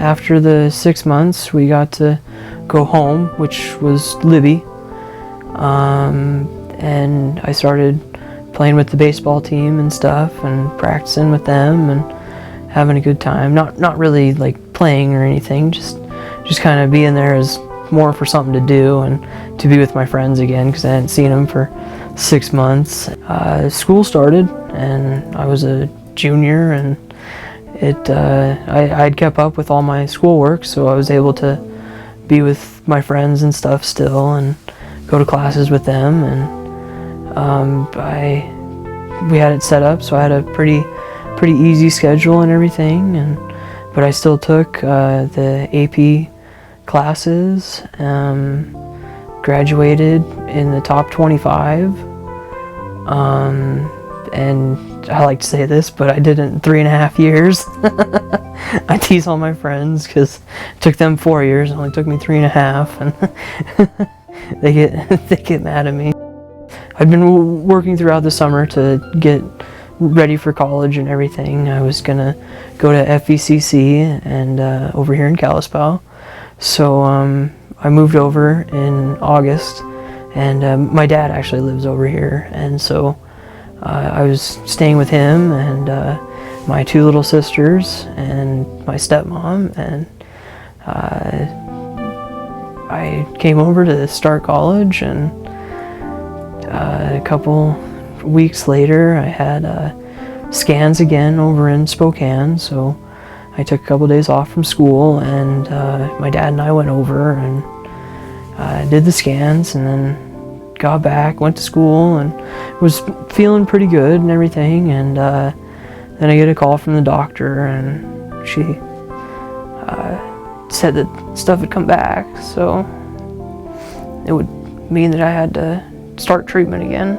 After the 6 months, we got to go home, which was Libby, and I started playing with the baseball team and stuff, and practicing with them, and having a good time. Not really like playing or anything, just kind of being there as more for something to do and to be with my friends again, because I hadn't seen them for 6 months. School started, and I was a junior, and I'd kept up with all my schoolwork, so I was able to be with my friends and stuff still, and go to classes with them, and we had it set up, so I had a pretty easy schedule and everything, but I still took the AP classes, graduated in the top 25, and I like to say this, but I did it in 3.5 years. I tease all my friends because it took them 4 years, it only took me 3.5, and they get mad at me. I'd been working throughout the summer to get ready for college and everything. I was gonna go to FVCC and over here in Kalispell, so I moved over in August, and my dad actually lives over here, and so I was staying with him and my 2 little sisters and my stepmom, and I came over to start college, and a couple weeks later I had scans again over in Spokane, so I took a couple days off from school, and my dad and I went over and did the scans, and then got back, went to school, and was feeling pretty good and everything, and then I get a call from the doctor, and she said that stuff had come back, so it would mean that I had to start treatment again,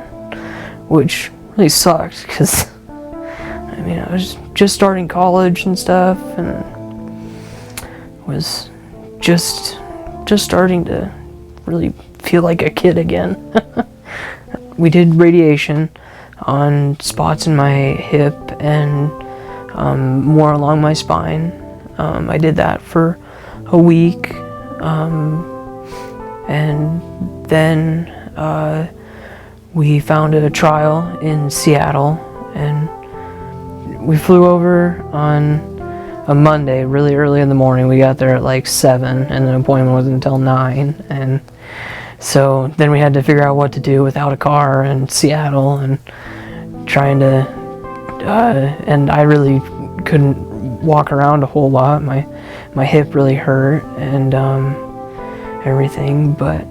which really sucked, because I mean, I was just starting college and stuff, and was just starting to really feel like a kid again. We did radiation on spots in my hip and more along my spine. I did that for a week, and then we found a trial in Seattle, and we flew over on a Monday really early in the morning. We got there at like 7, and the appointment wasn't until 9, and so then we had to figure out what to do without a car in Seattle, and trying to and I really couldn't walk around a whole lot. My hip really hurt, and everything, but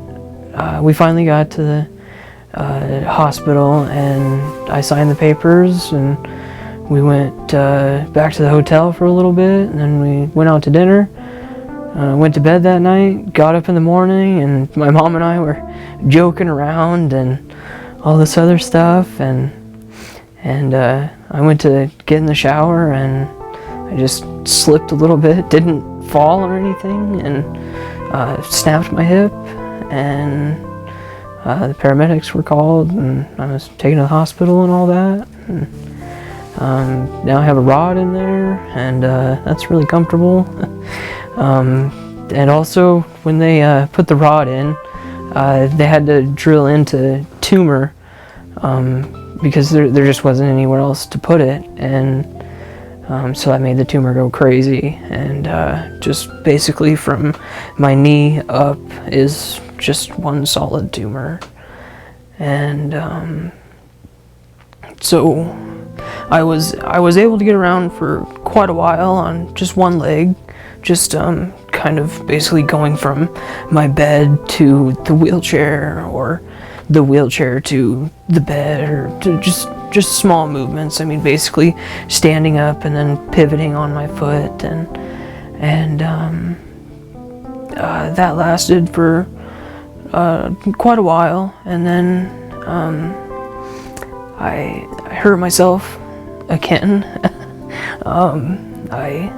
we finally got to the hospital, and I signed the papers, and we went back to the hotel for a little bit, and then we went out to dinner, went to bed that night, got up in the morning, and my mom and I were joking around and all this other stuff, and I went to get in the shower, and I just slipped a little bit, didn't fall or anything, and snapped my hip, and the paramedics were called, and I was taken to the hospital and all that, and now I have a rod in there, and that's really comfortable. And also, when they put the rod in, they had to drill into tumor, because there just wasn't anywhere else to put it, and so that made the tumor go crazy, and just basically from my knee up is just one solid tumor, and so I was able to get around for quite a while on just one leg, just kind kind of basically going from my bed to the wheelchair, or the wheelchair to the bed, or to just small movements. I mean, basically standing up and then pivoting on my foot, and that lasted for quite a while, and then I hurt myself again. I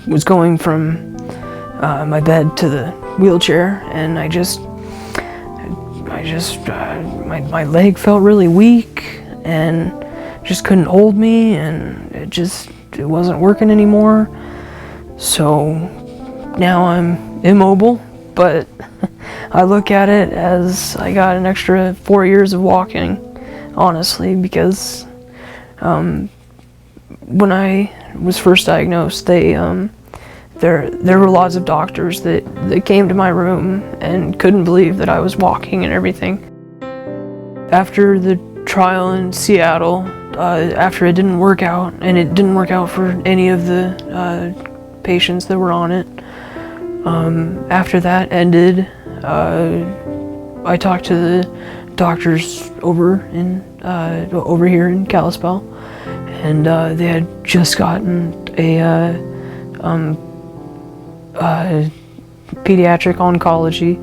was going from my bed to the wheelchair, and my leg felt really weak and just couldn't hold me, and it wasn't working anymore. So now I'm immobile, but I look at it as I got an extra 4 years of walking, honestly, because when I was first diagnosed, there were lots of doctors that came to my room and couldn't believe that I was walking and everything. After the trial in Seattle, after it didn't work out, and it didn't work out for any of the patients that were on it, after that ended, I talked to the doctors over here in Kalispell, and they had just gotten a pediatric oncology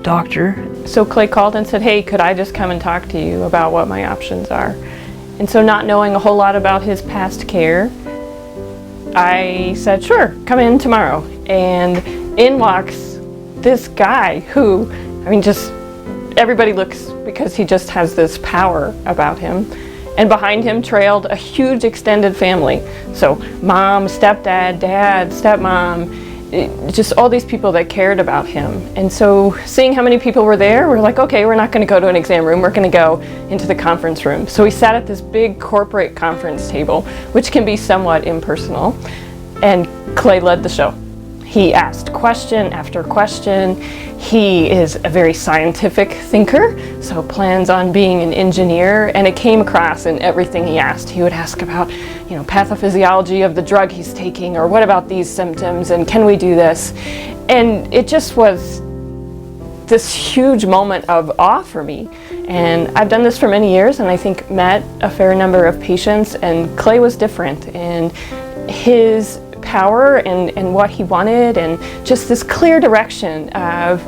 doctor. So Clay called and said, "Hey, could I just come and talk to you about what my options are?" And so, not knowing a whole lot about his past care, I said, "Sure, come in tomorrow." And in walks this guy who, I mean, just everybody looks, because he just has this power about him. And behind him trailed a huge extended family. So mom, stepdad, dad, stepmom, just all these people that cared about him. And so seeing how many people were there, we're like, okay, we're not going to go to an exam room, we're going to go into the conference room. So we sat at this big corporate conference table, which can be somewhat impersonal, and Clay led the show. He asked question after question. He is a very scientific thinker, so plans on being an engineer, and it came across in everything he asked. He would ask about, pathophysiology of the drug he's taking, or what about these symptoms, and can we do this? And it just was this huge moment of awe for me. And I've done this for many years, and I think met a fair number of patients, and Clay was different in his power and what he wanted, and just this clear direction of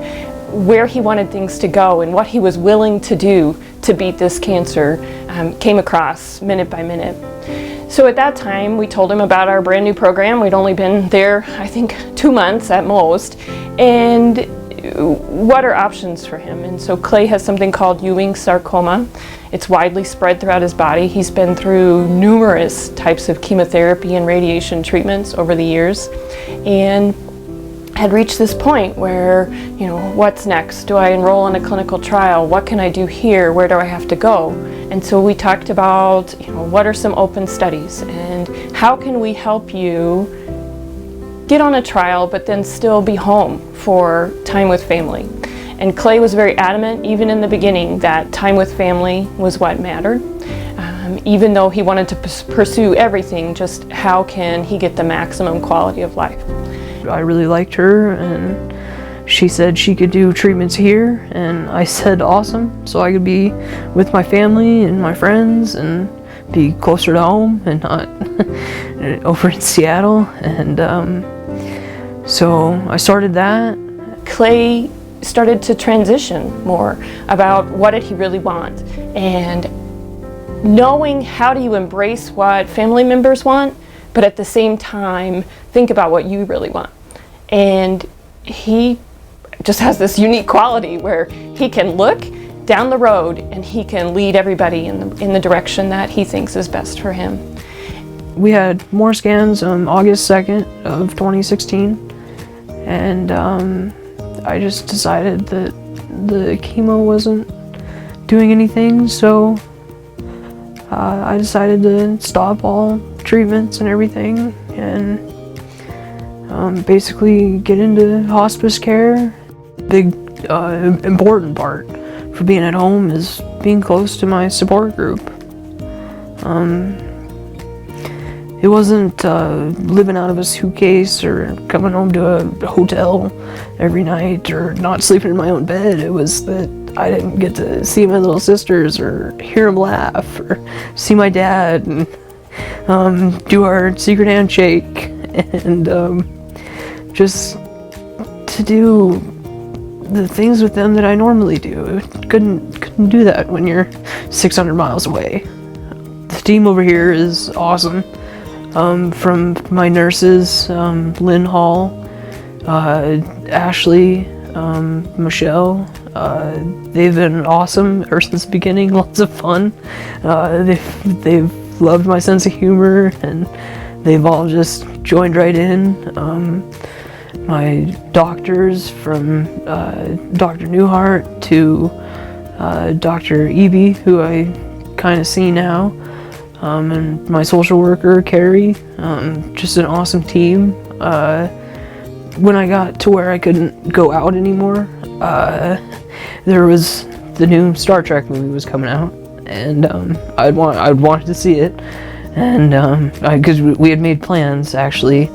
where he wanted things to go and what he was willing to do to beat this cancer came across minute by minute. So at that time, we told him about our brand new program. We'd only been there, I think, 2 months at most, and what are options for him. And so Clay has something called Ewing sarcoma. It's widely spread throughout his body. He's been through numerous types of chemotherapy and radiation treatments over the years, and had reached this point where, what's next? Do I enroll in a clinical trial? What can I do here? Where do I have to go? And so we talked about, what are some open studies, and how can we help you get on a trial but then still be home for time with family. And Clay was very adamant, even in the beginning, that time with family was what mattered. Even though he wanted to pursue everything, just how can he get the maximum quality of life? I really liked her, and she said she could do treatments here, and I said awesome, so I could be with my family and my friends and be closer to home and not over in Seattle. And so I started that. Clay started to transition more about what did he really want, and knowing how do you embrace what family members want, but at the same time think about what you really want. And he just has this unique quality where he can look down the road and he can lead everybody in the direction that he thinks is best for him. We had more scans on August 2nd of 2016, and I just decided that the chemo wasn't doing anything, so I decided to stop all treatments and everything, and basically get into hospice care. Big important part for being at home is being close to my support group. it wasn't living out of a suitcase or coming home to a hotel every night or not sleeping in my own bed. It was that I didn't get to see my little sisters or hear them laugh or see my dad and do our secret handshake and just to do the things with them that I normally do. Couldn't do that when you're 600 miles away. The team over here is awesome. From my nurses, Lynn Hall, Ashley, Michelle, they've been awesome ever since the beginning. Lots of fun. They've loved my sense of humor, and they've all just joined right in. My doctors, from Dr. Newhart to Dr. Eby, who I kind of see now, and my social worker, Carrie, just an awesome team. When I got to where I couldn't go out anymore, there was the new Star Trek movie was coming out, and I'd wanted to see it, and because we had made plans actually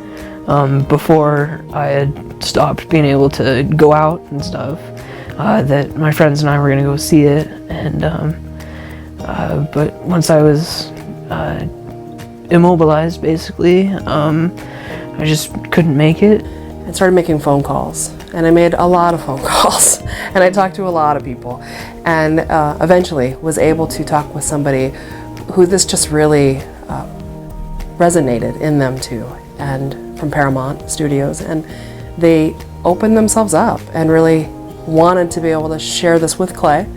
before I had stopped being able to go out and stuff, that my friends and I were gonna go see it, and but once I was immobilized, basically, I just couldn't make it. I started making phone calls, and I made a lot of phone calls, and I talked to a lot of people, and eventually was able to talk with somebody who this just really resonated in them too, and from Paramount Studios, and they opened themselves up and really wanted to be able to share this with Clay.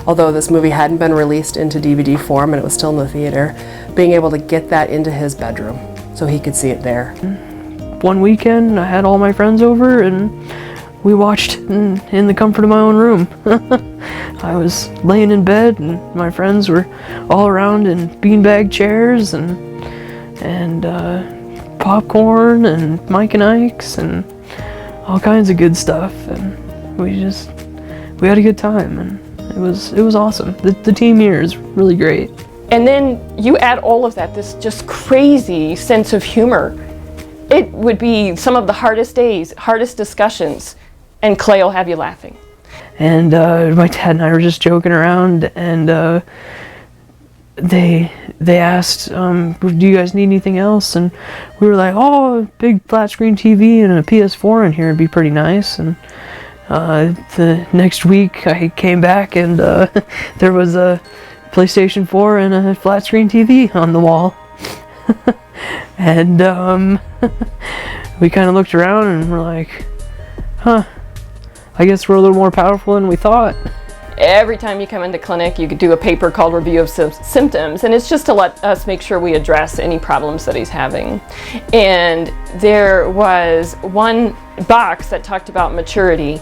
Although this movie hadn't been released into DVD form and it was still in the theater, being able to get that into his bedroom so he could see it there. One weekend, I had all my friends over and we watched it in the comfort of my own room. I was laying in bed and my friends were all around in beanbag chairs and popcorn and Mike and Ike's and all kinds of good stuff, and we had a good time, and it was awesome. The team here is really great. And then you add all of that, this just crazy sense of humor. It would be some of the hardest days, hardest discussions, and Clay will have you laughing. And my dad and I were just joking around, and they asked, do you guys need anything else? And we were like, oh, a big flat screen TV and a PS4 in here would be pretty nice. And the next week I came back and there was a PlayStation 4 and a flat screen TV on the wall. And we kind of looked around and we're like, huh, I guess we're a little more powerful than we thought. Every time you come into clinic, you could do a paper called Review of Symptoms, and it's just to let us make sure we address any problems that he's having. And there was one box that talked about maturity,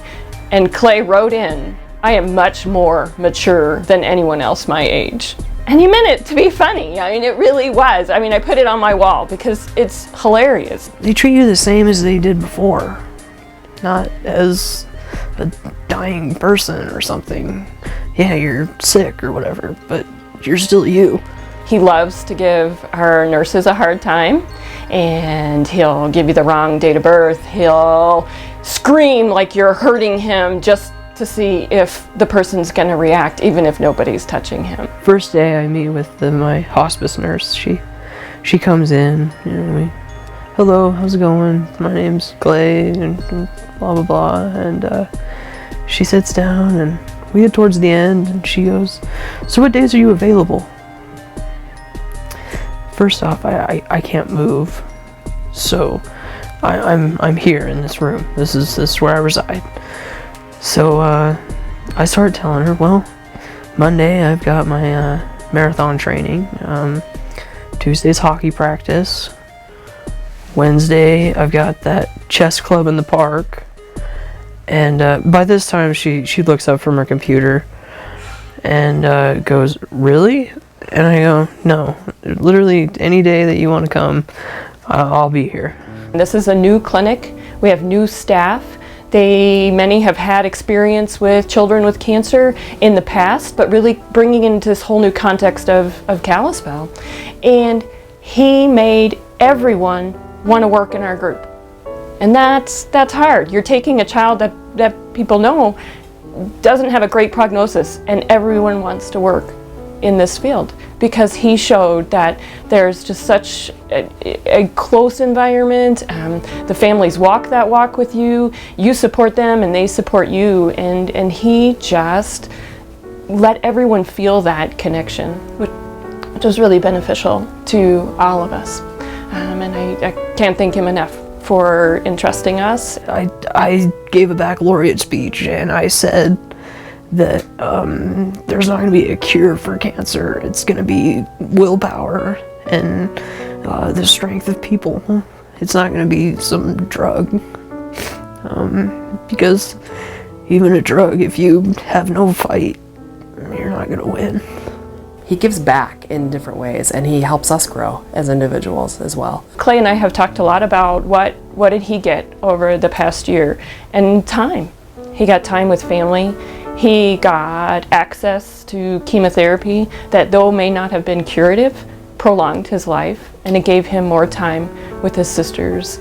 and Clay wrote in, I am much more mature than anyone else my age. And he meant it to be funny. I mean, it really was. I mean, I put it on my wall because it's hilarious. They treat you the same as they did before, not as a dying person or something. Yeah, you're sick or whatever, but you're still you. He loves to give our nurses a hard time, and he'll give you the wrong date of birth. He'll scream like you're hurting him just to see if the person's going to react, even if nobody's touching him. First day I meet with my hospice nurse, she comes in, you know, hello, how's it going? My name's Clay, and blah blah blah, and she sits down, and we get towards the end, and she goes, so what days are you available? First off, I can't move, so I'm here in this room. This is where I reside. So I start telling her, well, Monday I've got my marathon training, Tuesday's hockey practice, Wednesday I've got that chess club in the park, and by this time she looks up from her computer and goes, really? And I go, no, literally any day that you want to come, I'll be here. This is a new clinic. We have new staff. Many have had experience with children with cancer in the past, but really bringing into this whole new context of Kalispell. And he made everyone want to work in our group. And that's hard. You're taking a child that people know doesn't have a great prognosis, and everyone wants to work in this field because he showed that there's just such a close environment. The families walk that walk with you, you support them and they support you, and he just let everyone feel that connection, which was really beneficial to all of us. And I can't thank him enough for entrusting us. I gave a baccalaureate speech and I said that there's not going to be a cure for cancer. It's going to be willpower and the strength of people. It's not going to be some drug. Because even a drug, if you have no fight, you're not going to win. He gives back in different ways, and he helps us grow as individuals as well. Clay and I have talked a lot about what did he get over the past year, and time. He got time with family. He got access to chemotherapy that, though may not have been curative, prolonged his life, and it gave him more time with his sisters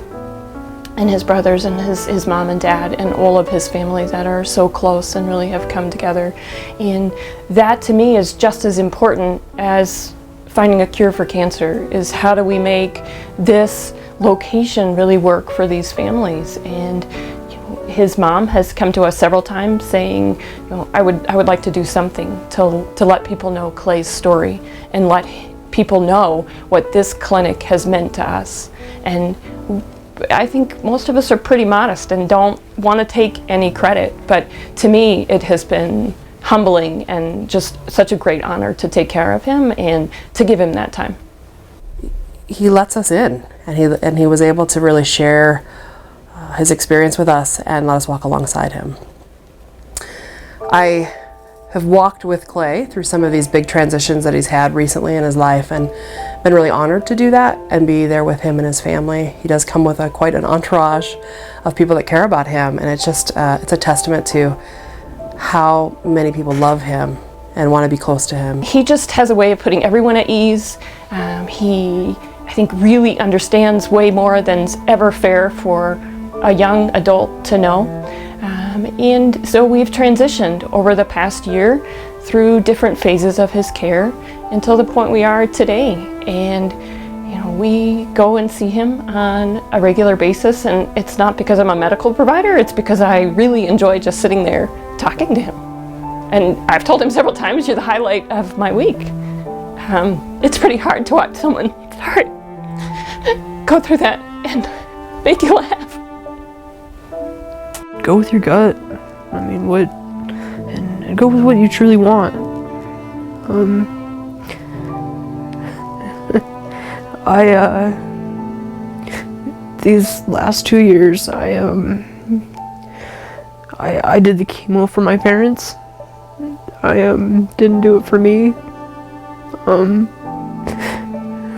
and his brothers and his mom and dad and all of his family that are so close and really have come together. And that to me is just as important as finding a cure for cancer, is how do we make this location really work for these families. And his mom has come to us several times saying, I would like to do something to let people know Clay's story and let people know what this clinic has meant to us. And I think most of us are pretty modest and don't want to take any credit, but to me it has been humbling and just such a great honor to take care of him and to give him that time. He lets us in, and he was able to really share his experience with us and let us walk alongside him. I have walked with Clay through some of these big transitions that he's had recently in his life, and been really honored to do that and be there with him and his family. He does come with quite an entourage of people that care about him, and it's just it's a testament to how many people love him and want to be close to him. He just has a way of putting everyone at ease. He, I think, really understands way more than's ever fair for a young adult to know. And so we've transitioned over the past year through different phases of his care until the point we are today. And we go and see him on a regular basis, and it's not because I'm a medical provider, it's because I really enjoy just sitting there talking to him. And I've told him several times, you're the highlight of my week. It's pretty hard to watch someone go through that and make you laugh. Go with your gut. I mean, and go with what you truly want. These last 2 years, I did the chemo for my parents. I didn't do it for me.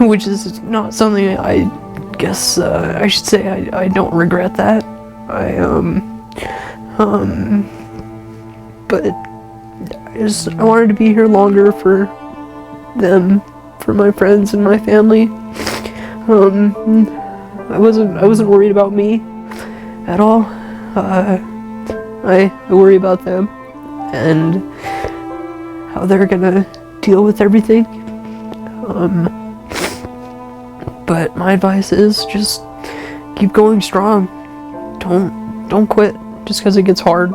Which is not something I guess I should say I don't regret that. But I wanted to be here longer for them, for my friends and my family. I wasn't worried about me at all. I worry about them and how they're gonna deal with everything. But my advice is just keep going strong. Don't quit just because it gets hard.